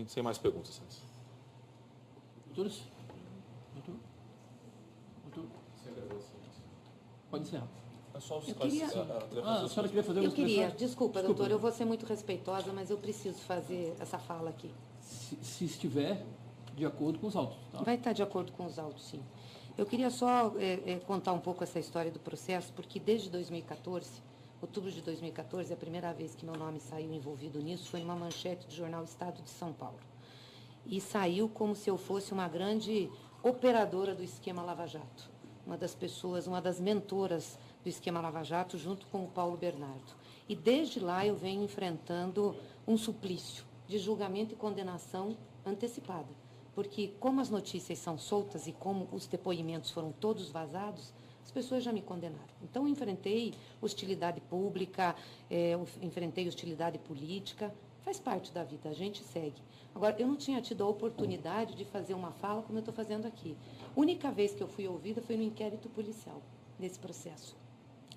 Sem mais perguntas, Senhores. Doutores? Doutor? Pode encerrar. A senhora queria fazer uma expressão? Desculpa, doutor, eu vou ser muito respeitosa, mas eu preciso fazer essa fala aqui. Se estiver de acordo com os autos. Tá? Vai estar de acordo com os autos, sim. Eu queria só contar um pouco essa história do processo, porque desde 2014, outubro de 2014, a primeira vez que meu nome saiu envolvido nisso foi numa manchete do jornal Estado de São Paulo. E saiu como se eu fosse uma grande operadora do esquema Lava Jato. Uma das pessoas, uma das mentoras do esquema Lava Jato, junto com o Paulo Bernardo. E desde lá eu venho enfrentando um suplício de julgamento e condenação antecipada. Porque como as notícias são soltas e como os depoimentos foram todos vazados, as pessoas já me condenaram. Então, eu enfrentei hostilidade pública, enfrentei hostilidade política, faz parte da vida, a gente segue. Agora, eu não tinha tido a oportunidade de fazer uma fala como eu estou fazendo aqui. A única vez que eu fui ouvida foi no inquérito policial, nesse processo.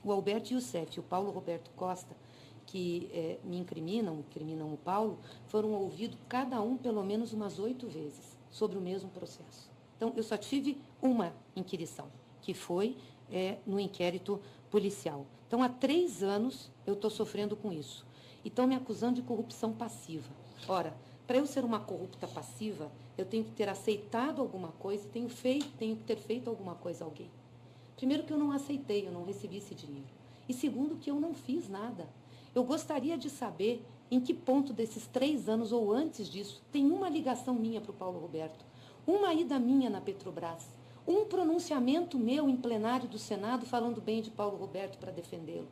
O Alberto Youssef e o Paulo Roberto Costa, que me incriminam o Paulo, foram ouvidos cada um pelo menos umas 8 vezes sobre o mesmo processo. Então, eu só tive uma inquirição, que foi no inquérito policial. Então, há 3 anos eu estou sofrendo com isso. E estão me acusando de corrupção passiva. Ora, para eu ser uma corrupta passiva, eu tenho que ter aceitado alguma coisa e tenho que ter feito alguma coisa a alguém. Primeiro que eu não aceitei, eu não recebi esse dinheiro. E segundo que eu não fiz nada. Eu gostaria de saber em que ponto desses 3 anos ou antes disso tem uma ligação minha para o Paulo Roberto, uma ida minha na Petrobras, um pronunciamento meu em plenário do Senado falando bem de Paulo Roberto para defendê-lo.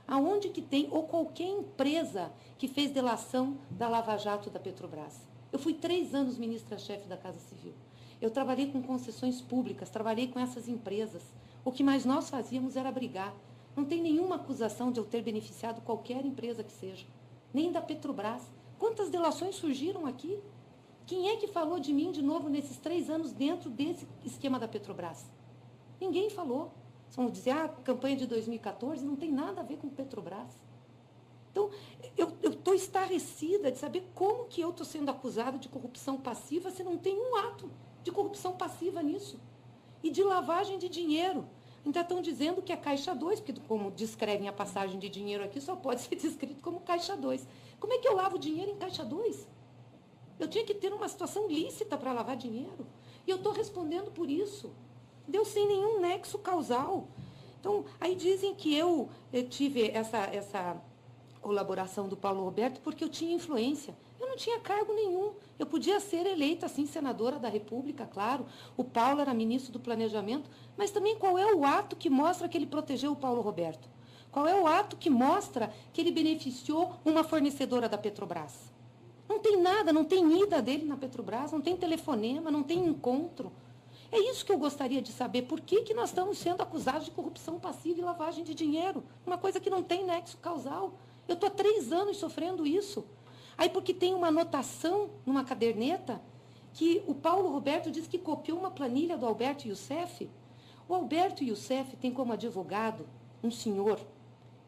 Aonde que tem, ou qualquer empresa que fez delação da Lava Jato da Petrobras. Eu fui 3 anos ministra-chefe da Casa Civil. Eu trabalhei com concessões públicas, trabalhei com essas empresas. O que mais nós fazíamos era brigar. Não tem nenhuma acusação de eu ter beneficiado qualquer empresa que seja, nem da Petrobras. Quantas delações surgiram aqui? Quem é que falou de mim de novo nesses 3 anos dentro desse esquema da Petrobras? Ninguém falou. Vão dizer, a campanha de 2014 não tem nada a ver com Petrobras. Então, eu estou estarrecida de saber como que eu estou sendo acusada de corrupção passiva se não tem um ato de corrupção passiva nisso. E de lavagem de dinheiro. Ainda estão dizendo que é Caixa 2, porque como descrevem a passagem de dinheiro aqui, só pode ser descrito como Caixa 2. Como é que eu lavo dinheiro em Caixa 2? Eu tinha que ter uma situação lícita para lavar dinheiro. E eu estou respondendo por isso. Deu sem nenhum nexo causal. Então, aí dizem que eu tive essa colaboração do Paulo Roberto porque eu tinha influência. Eu não tinha cargo nenhum. Eu podia ser eleita, assim, senadora da República, claro. O Paulo era ministro do Planejamento. Mas também qual é o ato que mostra que ele protegeu o Paulo Roberto? Qual é o ato que mostra que ele beneficiou uma fornecedora da Petrobras? Não tem nada, não tem ida dele na Petrobras, não tem telefonema, não tem encontro. É isso que eu gostaria de saber. Por que nós estamos sendo acusados de corrupção passiva e lavagem de dinheiro? Uma coisa que não tem nexo causal. Eu estou há 3 anos sofrendo isso. Aí porque tem uma anotação numa caderneta que o Paulo Roberto diz que copiou uma planilha do Alberto Youssef. O Alberto Youssef tem como advogado um senhor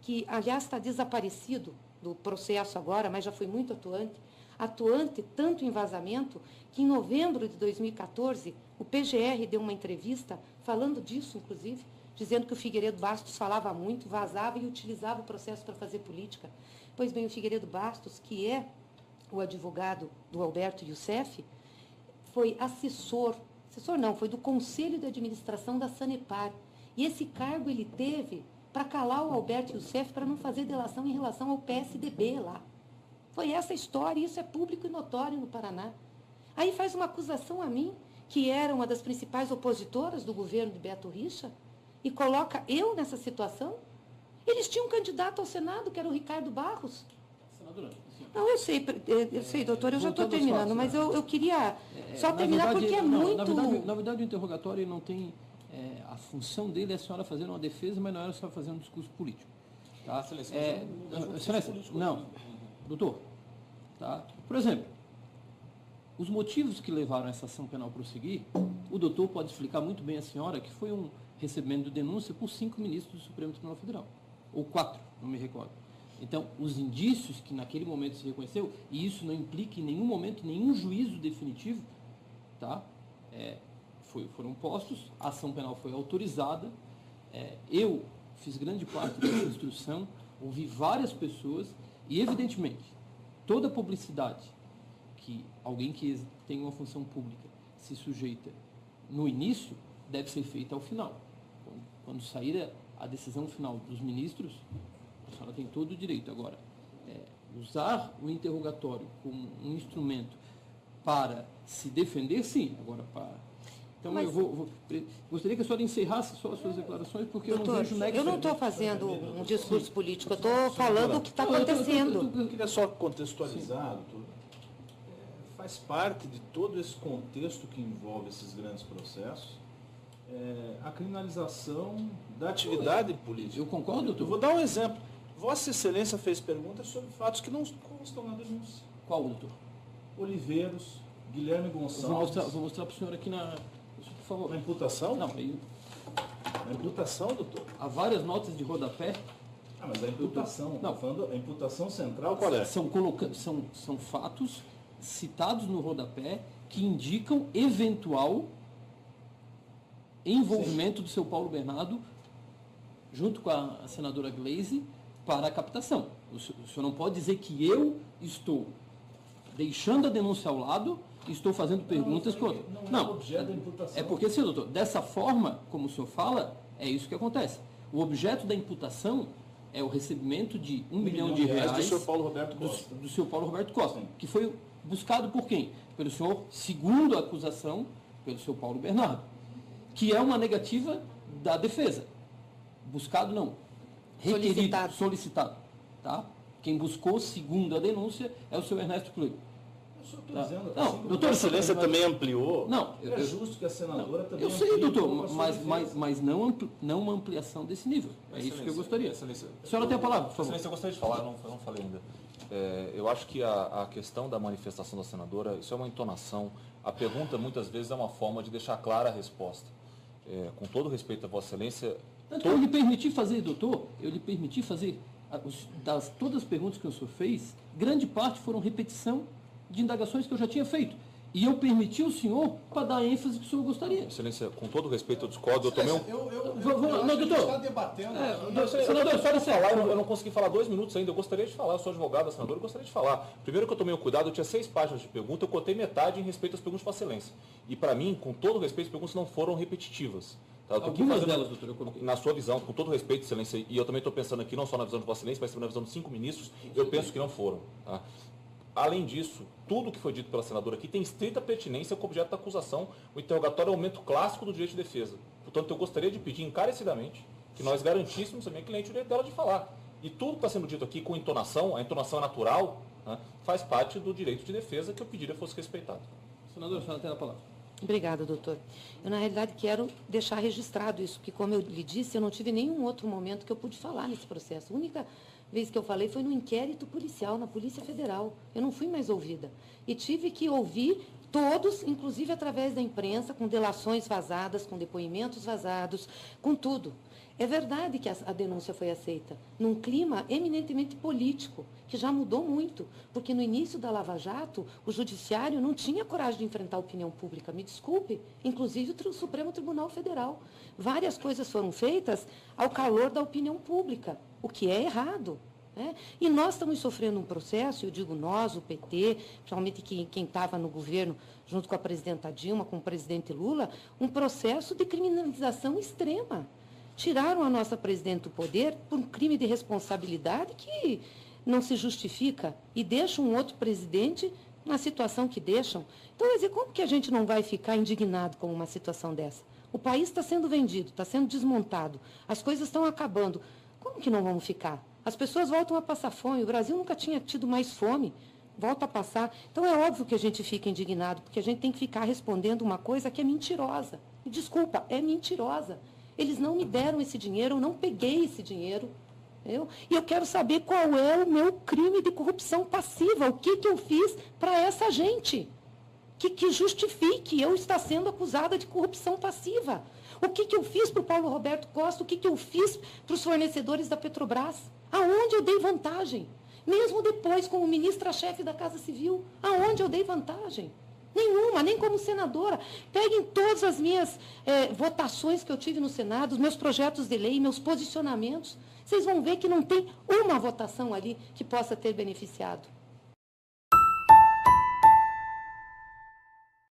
que, aliás, está desaparecido do processo agora, mas já foi muito atuante tanto em vazamento, que em novembro de 2014, o PGR deu uma entrevista falando disso, inclusive, dizendo que o Figueiredo Bastos falava muito, vazava e utilizava o processo para fazer política. Pois bem, o Figueiredo Bastos, que é o advogado do Alberto Youssef, foi foi do Conselho de Administração da Sanepar. E esse cargo ele teve para calar o Alberto Youssef para não fazer delação em relação ao PSDB lá. Foi essa história, e isso é público e notório no Paraná. Aí faz uma acusação a mim, que era uma das principais opositoras do governo de Beto Richa, e coloca eu nessa situação. Eles tinham um candidato ao Senado, que era o Ricardo Barros. Senadora, não, eu sei, doutor, eu já estou terminando, mas eu queria só terminar verdade, porque é não, muito... Na verdade, o interrogatório não tem... a função dele é a senhora fazer uma defesa, mas não era a senhora fazer um discurso político. Tá? Excelência, não. Doutor, tá? Por exemplo, os motivos que levaram essa ação penal a prosseguir, o doutor pode explicar muito bem à senhora que foi um recebimento de denúncia por 5 ministros do Supremo Tribunal Federal. Ou 4, não me recordo. Então, os indícios que naquele momento se reconheceu, e isso não implica em nenhum momento nenhum juízo definitivo, tá? Foram postos, a ação penal foi autorizada, eu fiz grande parte dessa instrução, ouvi várias pessoas e, evidentemente, toda publicidade que alguém que tem uma função pública se sujeita no início deve ser feita ao final. Quando sair a decisão final dos ministros, a senhora tem todo o direito. Agora, usar o interrogatório como um instrumento para se defender, sim. Agora, então, mas, gostaria que a senhora encerrasse só as suas declarações, porque doutor, eu não vejo nexo. Eu não estou fazendo um discurso político, eu estou falando o que está acontecendo. Eu queria só contextualizar, doutor. Faz parte de todo esse contexto que envolve esses grandes processos, a criminalização da atividade política. Eu concordo, doutor. Eu vou dar um exemplo. Vossa Excelência fez perguntas sobre fatos que não constam na denúncia. Qual, doutor? Oliveiros, Guilherme Gonçalves. Vou mostrar para o senhor aqui por favor. Na imputação? Não, Na imputação, doutor? Há várias notas de rodapé. Mas a imputação, não, falando, a imputação central qual é? São fatos citados no rodapé que indicam eventual envolvimento do seu Paulo Bernardo junto com a senadora Gleisi para a captação. O senhor não pode dizer que eu estou deixando a denúncia ao lado e estou fazendo perguntas contra. Não, objeto da imputação. É porque, sim, doutor, dessa forma, como o senhor fala, é isso que acontece. O objeto da imputação é o recebimento de $1 milhão do senhor Paulo Roberto Costa. Do senhor Paulo Roberto Costa, que foi buscado por quem? Pelo senhor, segundo a acusação, pelo senhor Paulo Bernardo, que é uma negativa da defesa. Buscado não, requerido, solicitado. Tá? Quem buscou, segundo a denúncia, é o senhor Ernesto Clube. Eu só estou dizendo, não, doutor, a Excelência também ampliou. Não, é justo que a senadora também eu sei, doutor, mas não uma ampliação desse nível. É isso que eu gostaria. Excelência, a senhora tem a palavra, por favor. Excelência, eu gostaria de falar, eu não falei ainda. Eu acho que a questão da manifestação da senadora, isso é uma entonação. A pergunta, muitas vezes, é uma forma de deixar clara a resposta. Com todo respeito à Vossa Excelência... Eu lhe permiti fazer, doutor, todas as perguntas que o senhor fez, grande parte foram repetição de indagações que eu já tinha feito. E eu permiti o senhor para dar a ênfase que o senhor gostaria. Excelência, com todo respeito, eu discordo. Eu tomei não, doutor. Está debatendo. Eu não consegui falar 2 minutos ainda. Eu gostaria de falar. Eu sou advogado da senadora, eu gostaria de falar. Primeiro que eu tomei o cuidado, eu tinha 6 páginas de pergunta, eu cotei metade em respeito às perguntas de Vossa Excelência. E para mim, com todo respeito, as perguntas não foram repetitivas. Tá? Algumas delas, doutor, eu coloquei. Na sua visão, com todo respeito, Excelência, e eu também estou pensando aqui, não só na visão de Vossa Excelência, mas também na visão de 5 ministros, eu penso que não foram. Tá? Além disso, tudo o que foi dito pela senadora aqui tem estrita pertinência com o objeto da acusação. O interrogatório é o momento clássico do direito de defesa. Portanto, eu gostaria de pedir encarecidamente que nós garantíssemos também que a cliente o direito dela de falar. E tudo que está sendo dito aqui com entonação, a entonação é natural, né, faz parte do direito de defesa que eu pediria fosse respeitado. Senadora, a senhora tem a palavra. Obrigada, doutor. Eu, na realidade, quero deixar registrado isso, porque, como eu lhe disse, eu não tive nenhum outro momento que eu pude falar nesse processo. A única vez que eu falei foi no inquérito policial, na Polícia Federal. Eu não fui mais ouvida. E tive que ouvir todos, inclusive através da imprensa, com delações vazadas, com depoimentos vazados, com tudo. É verdade que a denúncia foi aceita, num clima eminentemente político, que já mudou muito, porque no início da Lava Jato, o Judiciário não tinha coragem de enfrentar a opinião pública, me desculpe, inclusive o Supremo Tribunal Federal. Várias coisas foram feitas ao calor da opinião pública, o que é errado. Né? E nós estamos sofrendo um processo, eu digo nós, o PT, principalmente quem estava no governo, junto com a presidenta Dilma, com o presidente Lula, um processo de criminalização extrema. Tiraram a nossa presidente do poder por um crime de responsabilidade que não se justifica e deixam um outro presidente na situação que deixam. Então, quer dizer, como que a gente não vai ficar indignado com uma situação dessa? O país está sendo vendido, está sendo desmontado, as coisas estão acabando. Como que não vamos ficar? As pessoas voltam a passar fome, o Brasil nunca tinha tido mais fome, volta a passar. Então, é óbvio que a gente fica indignado, porque a gente tem que ficar respondendo uma coisa que é mentirosa. E, desculpa, é mentirosa. Eles não me deram esse dinheiro, eu não peguei esse dinheiro. E eu quero saber qual é o meu crime de corrupção passiva, o que eu fiz para essa gente, que justifique eu estar sendo acusada de corrupção passiva. O que eu fiz para o Paulo Roberto Costa, o que eu fiz para os fornecedores da Petrobras. Aonde eu dei vantagem? Mesmo depois, como ministra-chefe da Casa Civil, aonde eu dei vantagem? Nenhuma, nem como senadora. Peguem todas as minhas votações que eu tive no Senado, os meus projetos de lei, meus posicionamentos. Vocês vão ver que não tem uma votação ali que possa ter beneficiado.